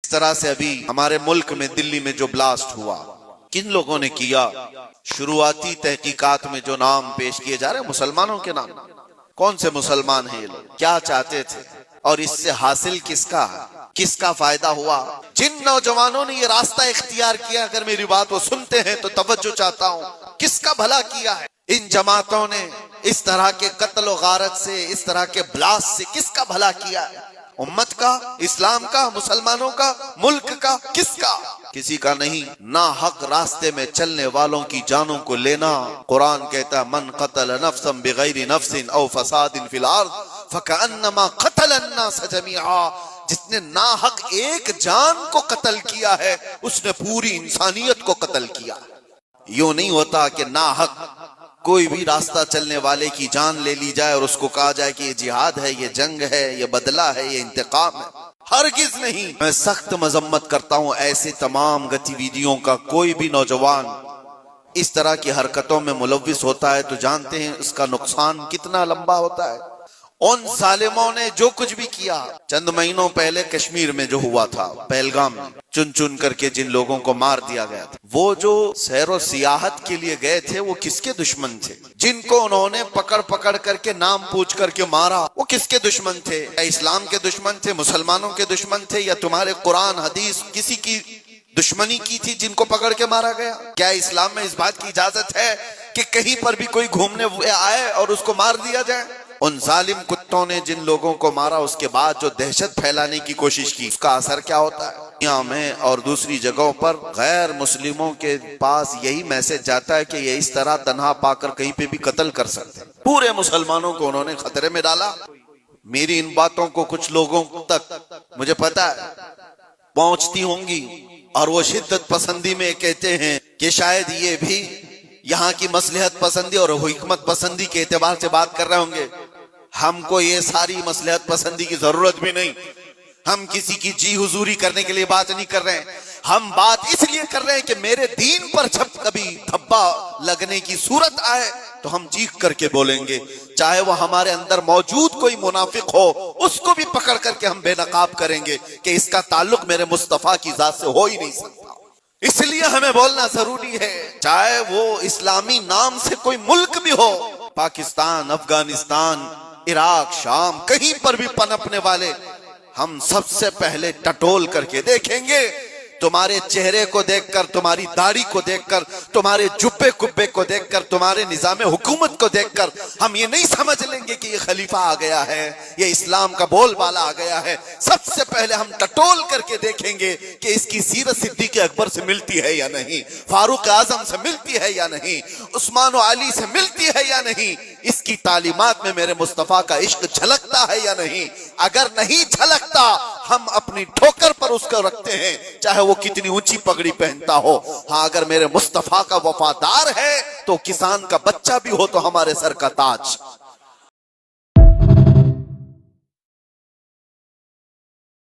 اس طرح سے ابھی ہمارے ملک میں دلی میں جو بلاسٹ ہوا، کن لوگوں نے کیا؟ شروعاتی تحقیقات میں جو نام پیش کیے جا رہے ہیں مسلمانوں کے نام، کون سے مسلمان ہیں یہ لوگ؟ کیا چاہتے تھے اور اس سے حاصل کس کا ہے؟ کس کا فائدہ ہوا؟ جن نوجوانوں نے یہ راستہ اختیار کیا، اگر میری بات وہ سنتے ہیں تو توجہ چاہتا ہوں، کس کا بھلا کیا ہے؟ ان جماعتوں نے اس طرح کے قتل و غارت سے، اس طرح کے بلاسٹ سے کس کا بھلا کیا ہے؟ امت کا، اسلام کا، مسلمانوں کا، ملک کا، کس کا؟ کسی کا نہیں۔ ناحق راستے میں چلنے والوں کی جانوں کو لینا، قرآن کہتا ہے من قتل نفسا بغیر نفس او فساد فی الارض فکأنما قتل الناس جميعا، جس نے ناحق ایک جان کو قتل کیا ہے اس نے پوری انسانیت کو قتل کیا۔ یوں نہیں ہوتا کہ ناحق کوئی بھی راستہ چلنے والے کی جان لے لی جائے اور اس کو کہا جائے کہ یہ جہاد ہے، یہ جنگ ہے، یہ بدلہ ہے، یہ انتقام ہے، ہرگز نہیں۔ میں سخت مذمت کرتا ہوں ایسے تمام گتیویدیوں کا۔ کوئی بھی نوجوان اس طرح کی حرکتوں میں ملوث ہوتا ہے تو جانتے ہیں اس کا نقصان کتنا لمبا ہوتا ہے۔ ان ظالموں نے جو کچھ بھی کیا، چند مہینوں پہلے کشمیر میں جو ہوا تھا، پہلگام میں چن چن کر کے جن لوگوں کو مار دیا گیا تھا، وہ جو سیر و سیاحت کے لیے گئے تھے وہ کس کے دشمن تھے؟ جن کو انہوں نے پکڑ پکڑ کر کے نام پوچھ کر کے مارا وہ کس کے دشمن تھے؟ یا اسلام کے دشمن تھے، مسلمانوں کے دشمن تھے، یا تمہارے قرآن حدیث کسی کی دشمنی کی تھی جن کو پکڑ کے مارا گیا؟ کیا اسلام میں اس بات کی اجازت ہے کہ کہیں پر بھی کوئی گھومنے آئے اور اس کو مار دیا جائے؟ ان ظالم کتوں نے جن لوگوں کو مارا، اس کے بعد جو دہشت پھیلانے کی کوشش کی، اس کا اثر کیا ہوتا ہے؟ دنیا میں اور دوسری جگہوں پر غیر مسلموں کے پاس یہی میسج جاتا ہے کہ یہ اس طرح تنہا پا کر کہیں پہ بھی قتل کر سکتے ہیں۔ پورے مسلمانوں کو انہوں نے خطرے میں ڈالا۔ میری ان باتوں کو کچھ لوگوں تک مجھے پتا ہے پہنچتی ہوں گی، اور وہ شدت پسندی میں کہتے ہیں کہ شاید یہ بھی یہاں کی مصلحت پسندی اور حکمت پسندی کے اعتبار سے بات کر رہے ہوں گے۔ ہم کو یہ ساری مصلحت پسندی کی ضرورت بھی نہیں، ہم کسی کی جی حضوری کرنے کے لیے بات نہیں کر رہے ہیں، ہم بات اس لیے کر رہے ہیں کہ میرے دین پر جب کبھی دھبا لگنے کی صورت آئے تو ہم چیخ کر کے بولیں گے، چاہے وہ ہمارے اندر موجود کوئی منافق ہو، اس کو بھی پکڑ کر کے ہم بے نقاب کریں گے کہ اس کا تعلق میرے مصطفیٰ کی ذات سے ہو ہی نہیں سکتا۔ اس لیے ہمیں بولنا ضروری ہے، چاہے وہ اسلامی نام سے کوئی ملک بھی ہو، پاکستان، افغانستان، عراق، شام، کہیں پر بھی پنپنے والے، ہم سب سے پہلے ٹٹول کر کے دیکھیں گے۔ تمہارے چہرے کو دیکھ کر، تمہاری داڑھی کو دیکھ کر، تمہارے جبے کبے کو دیکھ کر، تمہارے نظام حکومت کو دیکھ کر ہم یہ نہیں سمجھ لیں گے کہ یہ خلیفہ آ گیا ہے، یہ اسلام کا بول بالا آ گیا ہے۔ سب سے پہلے ہم ٹٹول کر کے دیکھیں گے کہ اس کی سیرت صدیق اکبر سے ملتی ہے یا نہیں، فاروق اعظم سے ملتی ہے یا نہیں، عثمان و علی سے ملتی ہے یا نہیں، اس کی تعلیمات میں میرے مصطفیٰ کا عشق جھلکتا ہے یا نہیں۔ اگر نہیں جھلکتا ہم اپنی ٹھوکر پر اس کو رکھتے ہیں، چاہے وہ کتنی اونچی پگڑی پہنتا ہو۔ ہاں، اگر میرے مصطفیٰ کا وفادار ہے تو کسان کا بچہ بھی ہو تو ہمارے سر کا تاج۔